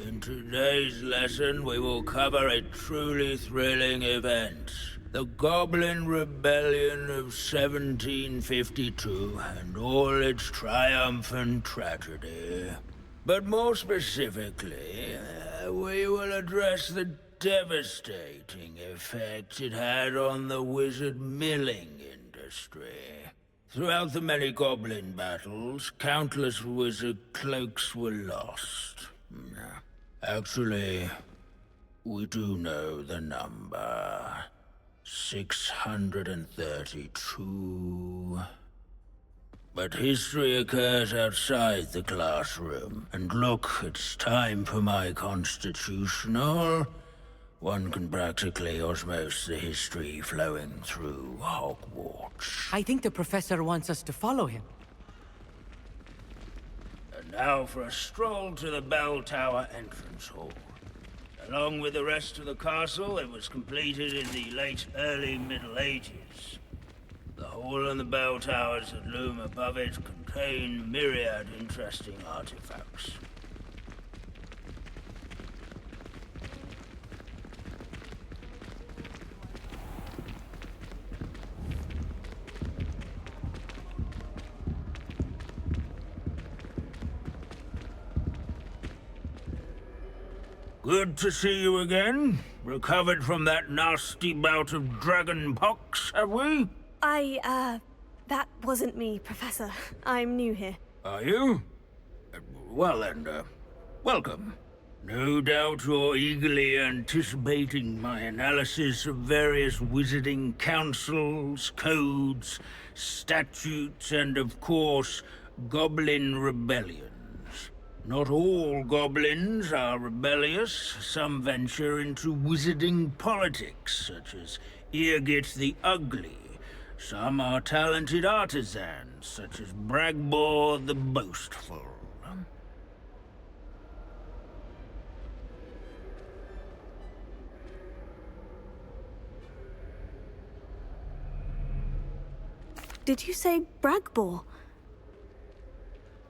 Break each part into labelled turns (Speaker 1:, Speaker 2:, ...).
Speaker 1: In today's lesson, we will cover a truly thrilling event. The Goblin Rebellion of 1752 and all its triumphant tragedy. But more specifically, we will address the devastating effect it had on the wizard milling industry. Throughout the many goblin battles, countless wizard cloaks were lost. Actually, we do know the number. 632. But history occurs outside the classroom. And look, it's time for my constitutional. One can practically osmose the history flowing through Hogwarts.
Speaker 2: I think the professor wants us to follow him.
Speaker 1: And now for a stroll to the bell tower entrance hall. Along with the rest of the castle, it was completed in the late early Middle Ages. The hall and the bell towers that loom above it contain myriad interesting artifacts. Good to see you again. Recovered from that nasty bout of dragon pox, have we?
Speaker 3: That wasn't me, Professor. I'm new here.
Speaker 1: Are you? Well then, welcome. No doubt you're eagerly anticipating my analysis of various wizarding councils, codes, statutes, and of course, goblin rebellions. Not all goblins are rebellious. Some venture into wizarding politics, such as Eargit the Ugly. Some are talented artisans, such as Bragbor the Boastful.
Speaker 3: Did you say Bragbor?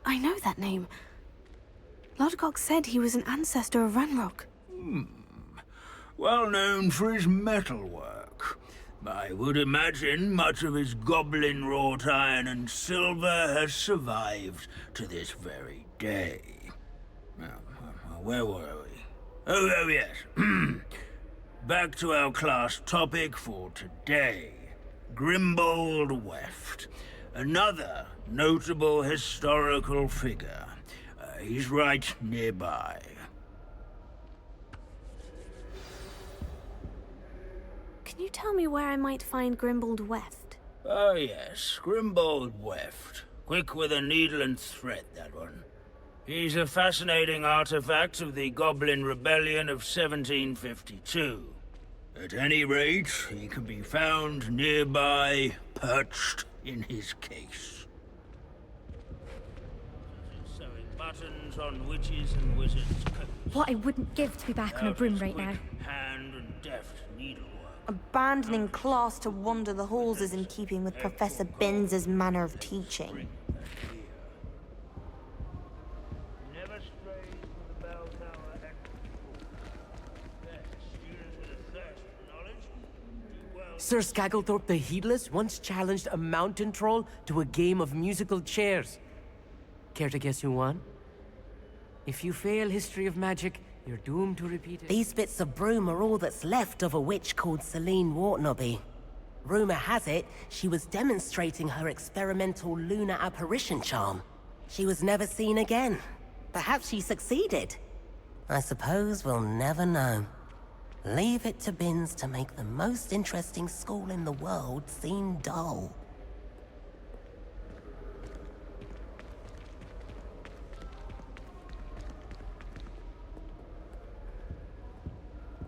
Speaker 3: I know that name. Lodgok said he was an ancestor of Ranrock.
Speaker 1: Well known for his metalwork. I would imagine much of his goblin-wrought iron and silver has survived to this very day. Now, where were we? Oh yes. Back to our class topic for today. Grimbold Weft. Another notable historical figure. He's right nearby.
Speaker 3: Can you tell me where I might find Grimbold Weft?
Speaker 1: Oh yes, Grimbold Weft. Quick with a needle and thread, that one. He's a fascinating artifact of the Goblin Rebellion of 1752. At any rate, he can be found nearby, perched in his case. Sewing buttons on witches and wizards' coats.
Speaker 4: What I wouldn't give to be back on a broom right now.
Speaker 1: Hand and deft needlework.
Speaker 5: Abandoning class to wander the halls is in keeping with Professor Binns's manner of teaching.
Speaker 1: Never strays from the bell tower entrance hall. Students with a thirst for knowledge do well.
Speaker 2: Sir Skagglethorpe the Heedless once challenged a mountain troll to a game of musical chairs. Care to guess who won? If you fail History of Magic, you're doomed to repeat it.
Speaker 6: These bits of broom are all that's left of a witch called Celine Wartnobby. Rumor has it, she was demonstrating her experimental lunar apparition charm. She was never seen again. Perhaps she succeeded. I suppose we'll never know. Leave it to Binns to make the most interesting school in the world seem dull.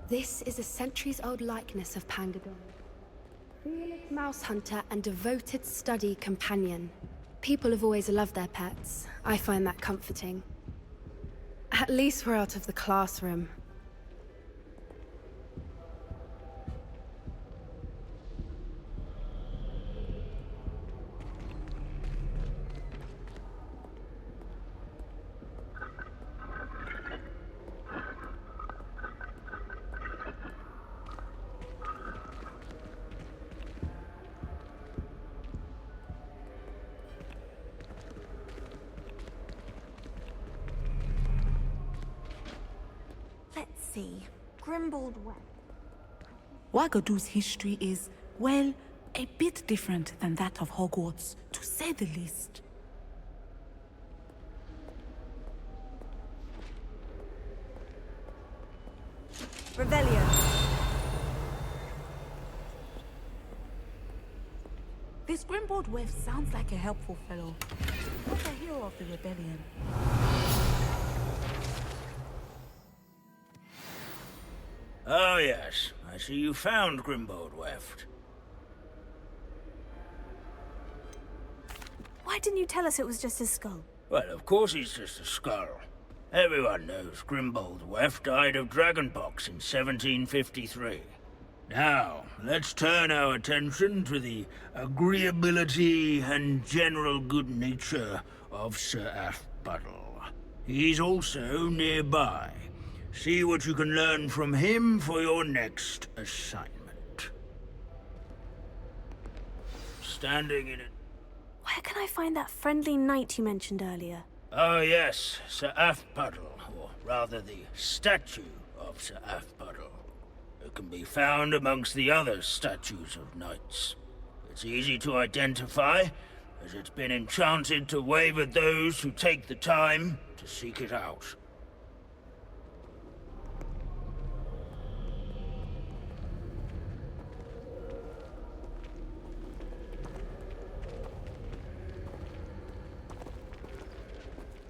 Speaker 4: This is a centuries-old likeness of Pangadon. Fearless mouse hunter and devoted study companion. People have always loved their pets. I find that comforting. At least we're out of the classroom.
Speaker 5: see. Grimbled West.
Speaker 7: Wagadu's history is, well, a bit different than that of Hogwarts, to say the least.
Speaker 5: Revelio.
Speaker 7: This Grimbold Weft sounds like a helpful fellow. Not a hero of the rebellion.
Speaker 1: Oh yes, I see you found Grimbold Weft.
Speaker 3: Why didn't you tell us it was just his skull?
Speaker 1: Well, of course he's just a skull. Everyone knows Grimbold Weft died of dragonpox in 1753. Now, let's turn our attention to the agreeability and general good nature of Sir Aphbuttle. He's also nearby. See what you can learn from him for your next assignment. Standing in it.
Speaker 3: Where can I find that friendly knight you mentioned earlier?
Speaker 1: Oh yes, Sir Aphbuttle, or rather the statue of Sir Aphbuttle. It can be found amongst the other statues of knights. It's easy to identify, as it's been enchanted to wave at those who take the time to seek it out.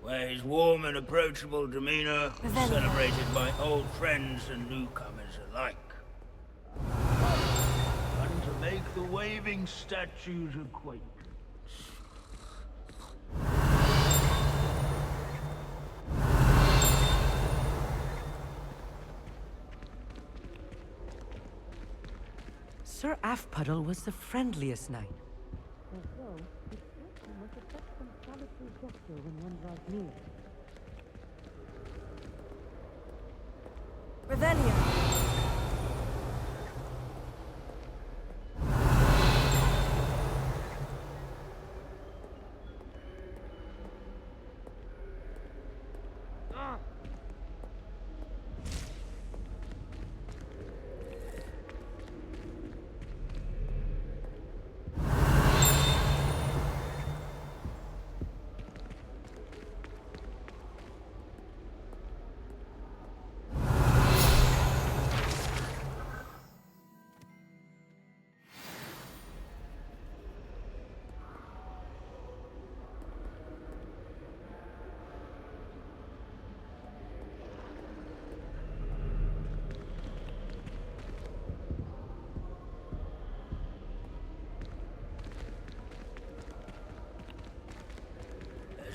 Speaker 1: Where his warm and approachable demeanor is celebrated by old friends and newcomers alike. Fun to make the waving statue's acquaintance.
Speaker 2: Sir Aphbuttle was the friendliest knight.
Speaker 5: Revelio.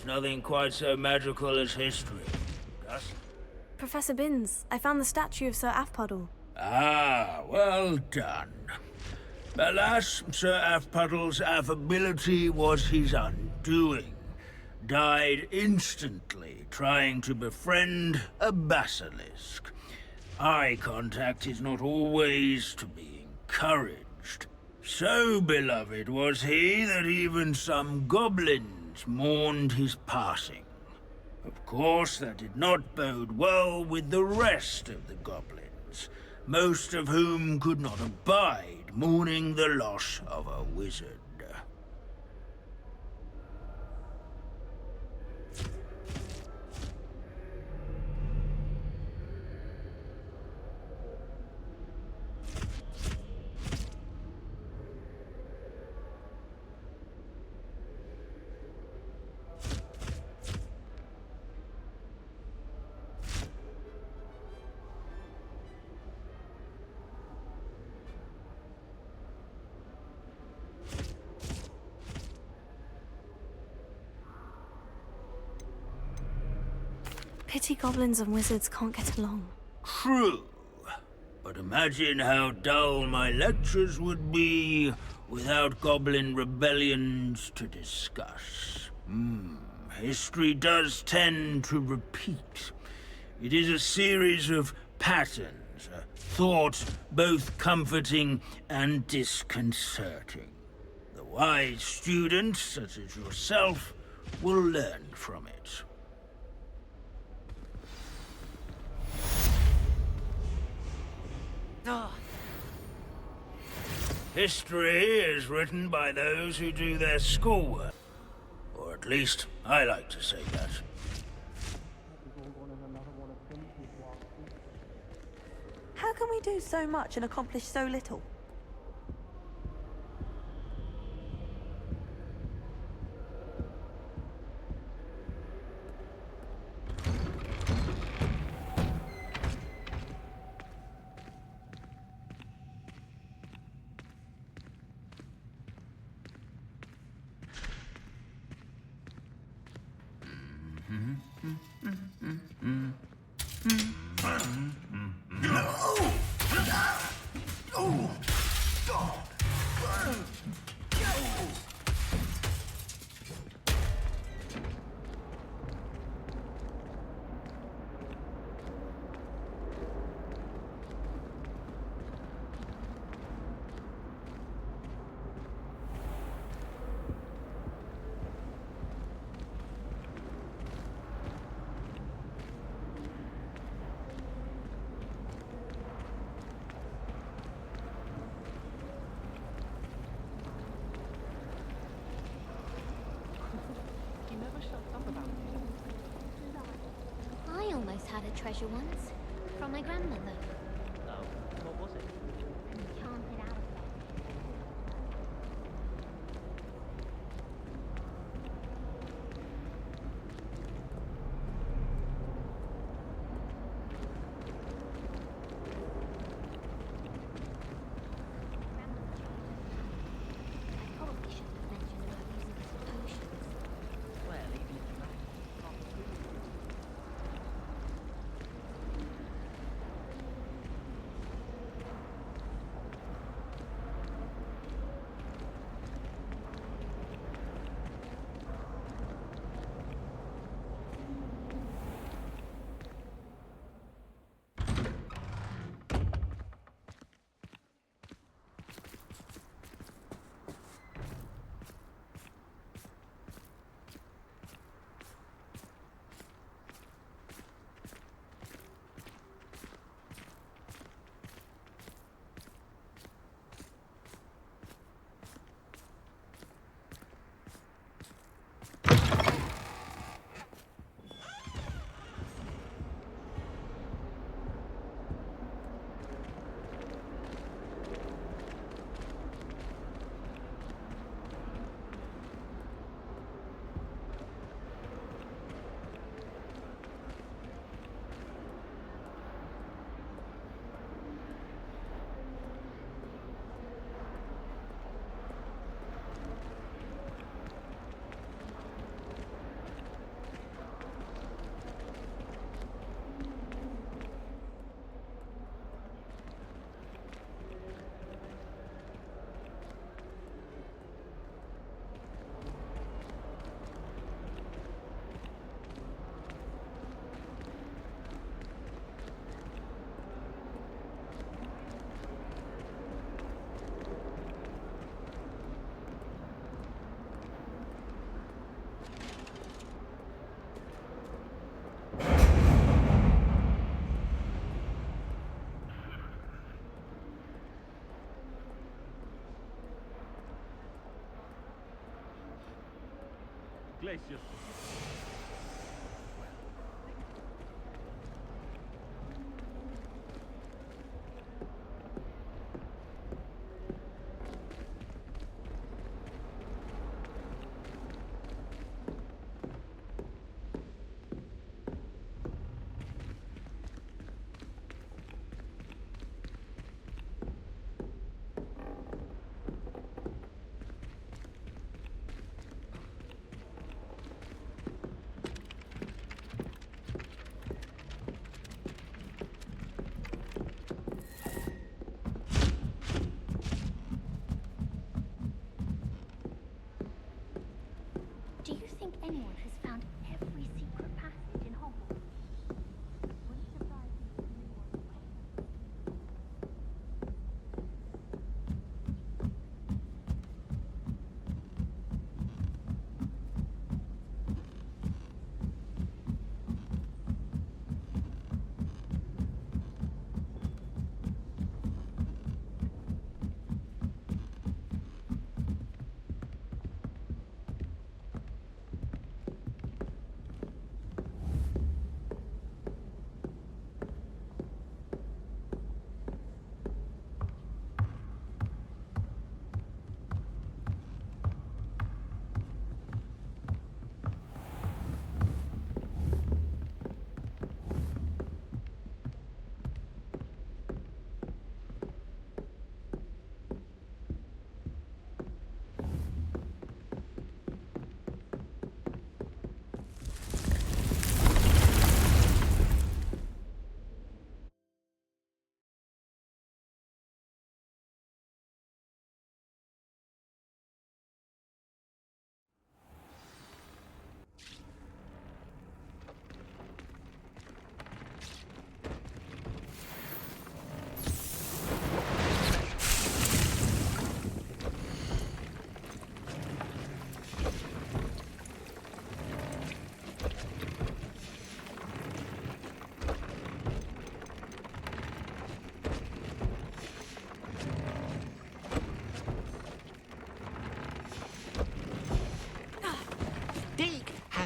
Speaker 1: There's nothing quite so magical as history. Gus?
Speaker 3: Professor Binns, I found the statue of Sir Aphbuttle.
Speaker 1: Ah, well done. Alas, Sir Aphbuttle's affability was his undoing. Died instantly trying to befriend a basilisk. Eye contact is not always to be encouraged. So beloved was he that even some goblins mourned his passing. Of course, that did not bode well with the rest of the goblins, most of whom could not abide mourning the loss of a wizard.
Speaker 3: Pity goblins and wizards can't get along.
Speaker 1: True. But imagine how dull my lectures would be without goblin rebellions to discuss. History does tend to repeat. It is a series of patterns, a thought both comforting and disconcerting. The wise student, such as yourself, will learn from it. History is written by those who do their schoolwork. Or at least, I like to say that.
Speaker 5: How can we do so much and accomplish so little?
Speaker 8: I almost had a treasure once, from my grandmother.
Speaker 2: Oh, what was it?
Speaker 8: Enchanted owl. I probably shouldn't have mentioned about using it for potions.
Speaker 2: Well, even if you're right.
Speaker 9: Glacier.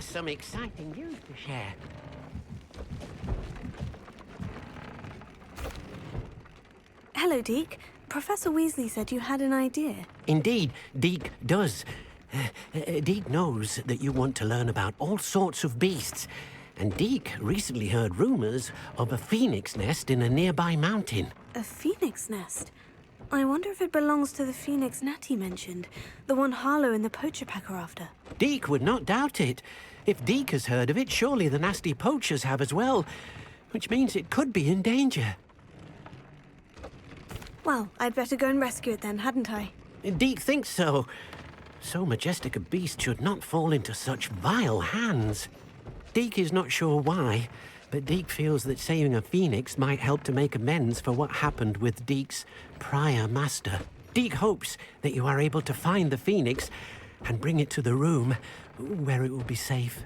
Speaker 9: some exciting news to share.
Speaker 3: Hello, Deke. Professor Weasley said you had an idea.
Speaker 9: Indeed, Deke does. Deke knows that you want to learn about all sorts of beasts, and Deke recently heard rumors of a phoenix nest in a nearby mountain.
Speaker 3: A phoenix nest? I wonder if it belongs to the phoenix Natty mentioned, the one Harlow and the poacher pack are after.
Speaker 9: Deke would not doubt it. If Deke has heard of it, surely the nasty poachers have as well, which means it could be in danger.
Speaker 3: Well, I'd better go and rescue it then, hadn't I?
Speaker 9: Deke thinks so. So majestic a beast should not fall into such vile hands. Deke is not sure why, but Deke feels that saving a phoenix might help to make amends for what happened with Deke's prior master. Deke hopes that you are able to find the phoenix and bring it to the room where it will be safe.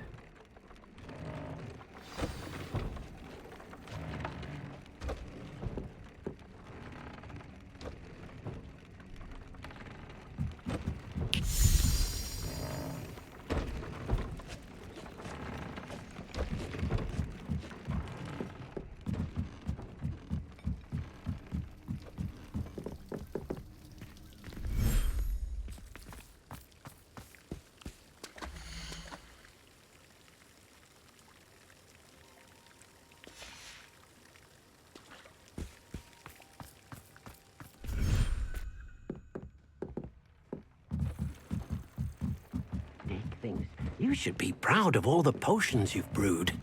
Speaker 9: Deke thinks you should be proud of all the potions you've brewed.